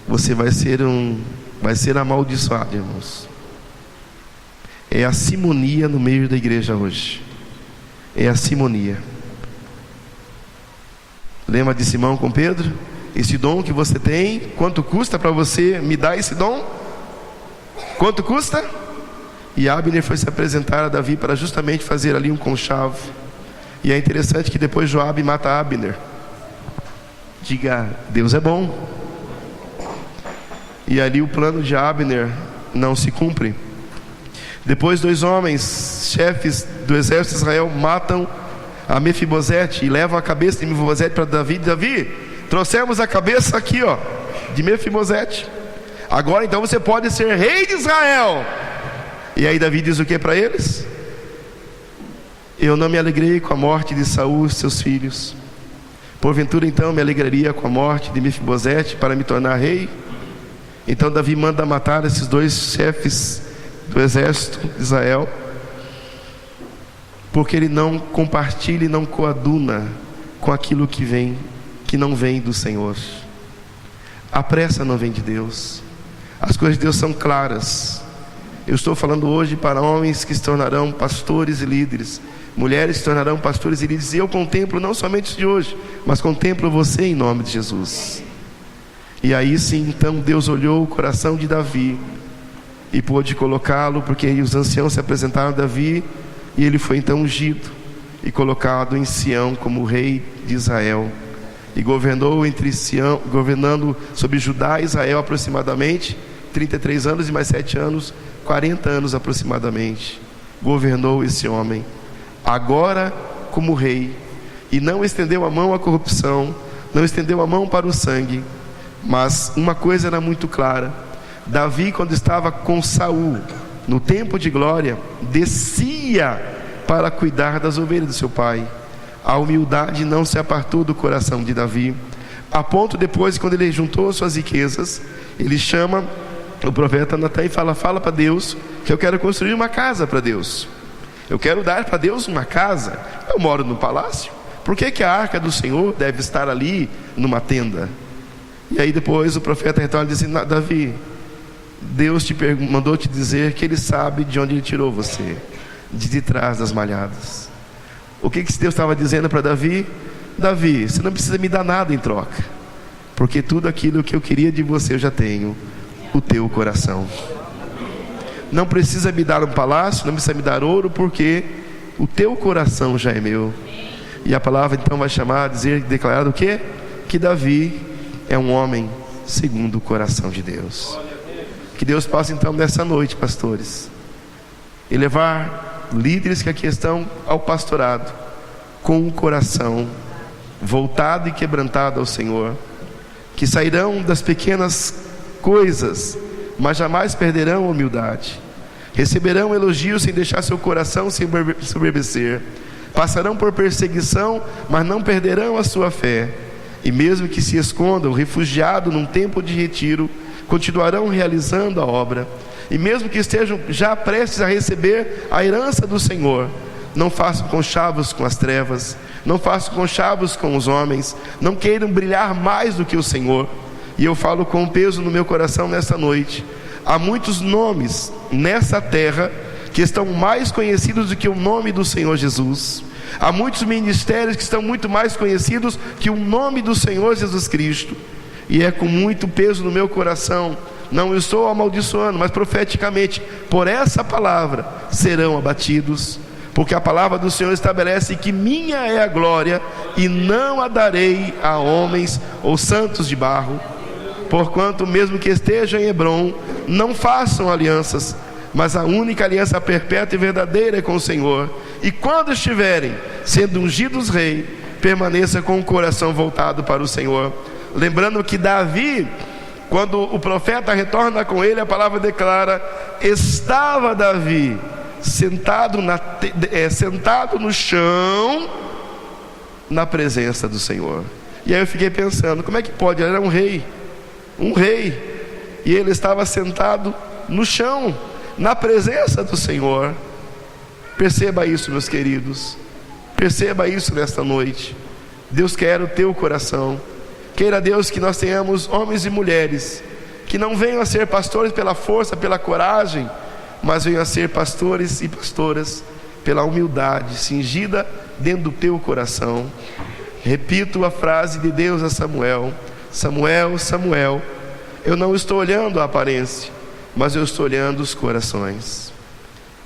você vai ser amaldiçoado, irmãos. É a simonia no meio da igreja hoje. É a simonia. Lembra de Simão com Pedro? Esse dom que você tem, quanto custa para você me dar esse dom? Quanto custa? E Abner foi se apresentar a Davi para justamente fazer ali um conchavo. E é interessante que depois Joabe mata Abner. Diga: Deus é bom. E ali o plano de Abner não se cumpre. Depois 2 homens, chefes do exército de Israel, matam a Mefibosete e levam a cabeça de Mefibosete para Davi. Davi, trouxemos a cabeça aqui, de Mefibosete. Agora então você pode ser rei de Israel. E aí Davi diz o que para eles? Eu não me alegrei com a morte de Saul e seus filhos. Porventura então me alegraria com a morte de Mefibosete para me tornar rei? Então Davi manda matar esses 2 chefes do exército de Israel, porque ele não compartilha e não coaduna com aquilo que não vem do Senhor. A pressa não vem de Deus. As coisas de Deus são claras. Eu estou falando hoje para homens que se tornarão pastores e líderes, mulheres que se tornarão pastores e líderes. E eu contemplo não somente de hoje, mas contemplo você em nome de Jesus. E aí sim, então Deus olhou o coração de Davi e pôde colocá-lo, porque os anciãos se apresentaram a Davi, e ele foi então ungido e colocado em Sião como rei de Israel, e governou governando sobre Judá e Israel aproximadamente 33 anos, e mais 7 anos, 40 anos aproximadamente, governou esse homem, agora como rei, e não estendeu a mão à corrupção, não estendeu a mão para o sangue. Mas uma coisa era muito clara: Davi, quando estava com Saul no tempo de glória, descia para cuidar das ovelhas do seu pai. A humildade não se apartou do coração de Davi, a ponto depois, quando ele juntou suas riquezas, ele chama o profeta Natan e fala para Deus que eu quero construir uma casa para Deus, eu quero dar para Deus uma casa. Eu moro no palácio, por que a arca do Senhor deve estar ali numa tenda? E aí depois o profeta retorna e diz assim: Davi, Deus mandou te dizer que Ele sabe de onde Ele tirou você, de trás das malhadas. O que Deus estava dizendo para Davi? Davi, você não precisa me dar nada em troca, porque tudo aquilo que eu queria de você eu já tenho, o teu coração. Não precisa me dar um palácio, não precisa me dar ouro, porque o teu coração já é meu. E a palavra então vai declarar o quê? Que Davi é um homem segundo o coração de Deus. Que Deus possa então nessa noite, pastores, elevar líderes que aqui estão ao pastorado com o coração voltado e quebrantado ao Senhor, que sairão das pequenas coisas, mas jamais perderão a humildade, receberão elogios sem deixar seu coração se ensoberbecer, passarão por perseguição, mas não perderão a sua fé, e mesmo que se escondam, refugiados num tempo de retiro, continuarão realizando a obra. E mesmo que estejam já prestes a receber a herança do Senhor, não façam conchavos com as trevas, não façam conchavos com os homens, não queiram brilhar mais do que o Senhor. E eu falo com peso no meu coração nessa noite: há muitos nomes nessa terra que estão mais conhecidos do que o nome do Senhor Jesus. Há muitos ministérios que estão muito mais conhecidos que o nome do Senhor Jesus Cristo. E é com muito peso no meu coração, não estou amaldiçoando, mas profeticamente, por essa palavra serão abatidos, porque a palavra do Senhor estabelece que minha é a glória, e não a darei a homens ou santos de barro. Porquanto mesmo que estejam em Hebrom, não façam alianças, mas a única aliança perpétua e verdadeira é com o Senhor. E quando estiverem sendo ungidos rei, permaneça com o coração voltado para o Senhor. Lembrando que Davi, quando o profeta retorna com ele, a palavra declara: estava Davi sentado no chão, na presença do Senhor. E aí eu fiquei pensando, como é que pode? Ele era um rei, e ele estava sentado no chão, na presença do Senhor. Perceba isso, meus queridos, perceba isso nesta noite. Deus quer o teu coração. Queira Deus que nós tenhamos homens e mulheres que não venham a ser pastores pela força, pela coragem, mas venham a ser pastores e pastoras pela humildade, cingida dentro do teu coração. Repito a frase de Deus a Samuel: Samuel, Samuel, eu não estou olhando a aparência, mas eu estou olhando os corações.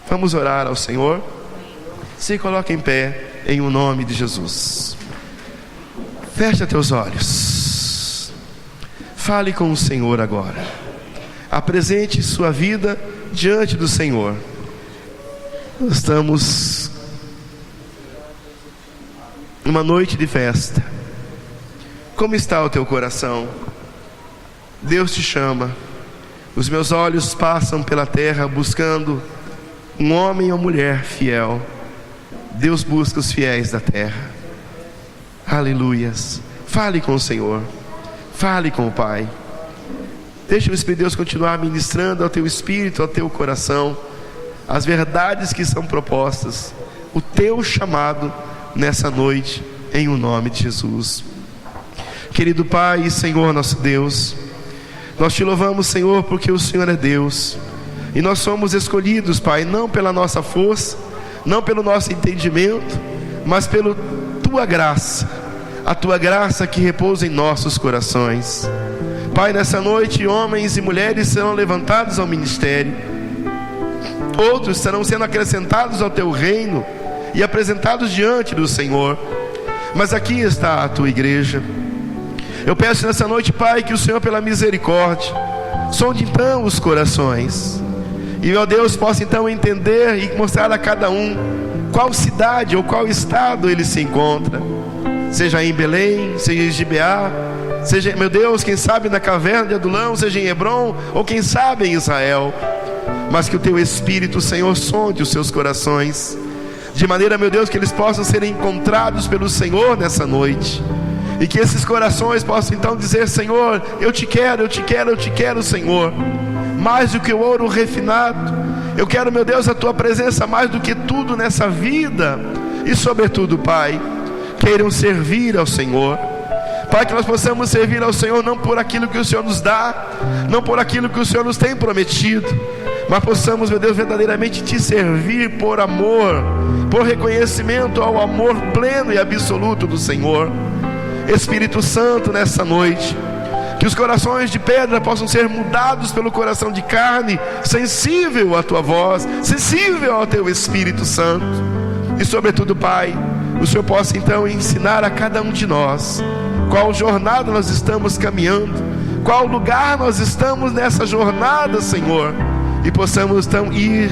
Vamos orar ao Senhor? Se coloque em pé em o nome de Jesus. Feche teus olhos. Fale com o Senhor agora. Apresente sua vida diante do Senhor. Nós estamos numa noite de festa. Como está o teu coração? Deus te chama. Os meus olhos passam pela terra buscando um homem ou mulher fiel. Deus busca os fiéis da terra. Aleluias. Fale com o Senhor. Fale com o Pai. Deixa o Espírito de Deus continuar ministrando ao teu espírito, ao teu coração, as verdades que são propostas, o teu chamado nessa noite, em o nome de Jesus. Querido Pai e Senhor nosso Deus, nós te louvamos, Senhor, porque o Senhor é Deus, e nós somos escolhidos, Pai, não pela nossa força, não pelo nosso entendimento, mas pela tua graça, a tua graça que repousa em nossos corações. Pai, nessa noite homens e mulheres serão levantados ao ministério, outros serão sendo acrescentados ao teu reino e apresentados diante do Senhor. Mas aqui está a tua igreja. Eu peço nessa noite, Pai, que o Senhor, pela misericórdia, sonde então os corações, e meu Deus, possa então entender e mostrar a cada um qual cidade ou qual estado ele se encontra, seja em Belém, seja em Gibeá, seja, meu Deus, quem sabe na caverna de Adulão, seja em Hebrom, ou quem sabe em Israel. Mas que o teu Espírito, Senhor, sonde os seus corações, de maneira, meu Deus, que eles possam ser encontrados pelo Senhor nessa noite, e que esses corações possam então dizer: Senhor, eu te quero, eu te quero, eu te quero, Senhor, mais do que o ouro refinado. Eu quero, meu Deus, a tua presença mais do que tudo nessa vida. E sobretudo, Pai, queiram servir ao Senhor. Pai, que nós possamos servir ao Senhor não por aquilo que o Senhor nos dá, não por aquilo que o Senhor nos tem prometido, mas possamos, meu Deus, verdadeiramente te servir por amor, por reconhecimento ao amor pleno e absoluto do Senhor. Espírito Santo, nessa noite, que os corações de pedra possam ser mudados pelo coração de carne, sensível à tua voz, sensível ao teu Espírito Santo. E sobretudo, Pai, o Senhor possa então ensinar a cada um de nós qual jornada nós estamos caminhando, qual lugar nós estamos nessa jornada, Senhor, e possamos então ir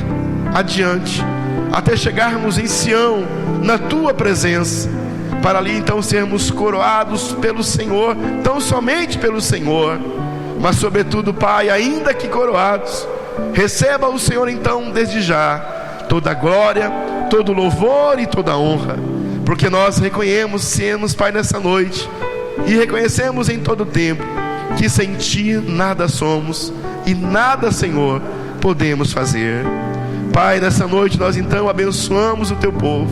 adiante até chegarmos em Sião, na tua presença, para ali então sermos coroados pelo Senhor, tão somente pelo Senhor, mas sobretudo, Pai, ainda que coroados, receba o Senhor então desde já toda a glória, todo o louvor e toda a honra, porque nós reconhecemos, Pai, nessa noite, e reconhecemos em todo tempo que sem Ti nada somos e nada, Senhor, podemos fazer. Pai, nessa noite nós então abençoamos o Teu povo.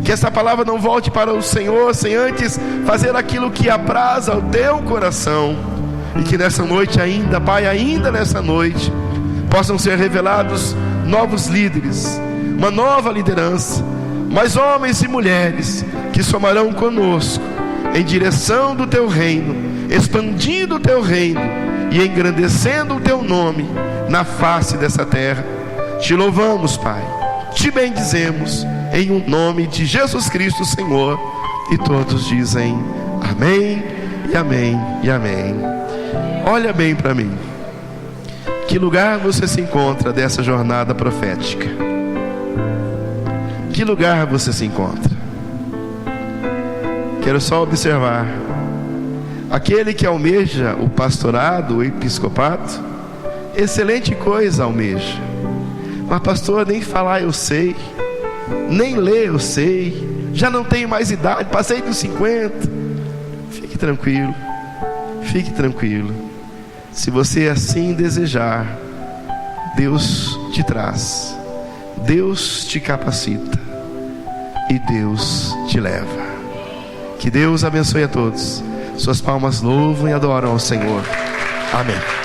Que essa palavra não volte para o Senhor sem antes fazer aquilo que apraz ao Teu coração. E que nessa noite ainda, Pai, ainda nessa noite, possam ser revelados novos líderes, uma nova liderança, mais homens e mulheres que somarão conosco em direção do Teu reino, expandindo o Teu reino e engrandecendo o Teu nome na face dessa terra. Te louvamos, Pai, te bendizemos em o nome de Jesus Cristo, Senhor. E todos dizem amém, e amém, e amém. Olha bem para mim. Que lugar você se encontra dessa jornada profética? Que lugar você se encontra? Quero só observar. Aquele que almeja o pastorado, o episcopato, excelente coisa almeja. Mas pastor, nem falar eu sei, nem ler eu sei, já não tenho mais idade, passei dos 50. Fique tranquilo, fique tranquilo. Se você assim desejar, Deus te traz, Deus te capacita e Deus te leva. Que Deus abençoe a todos. Suas palmas louvam e adoram ao Senhor. Amém.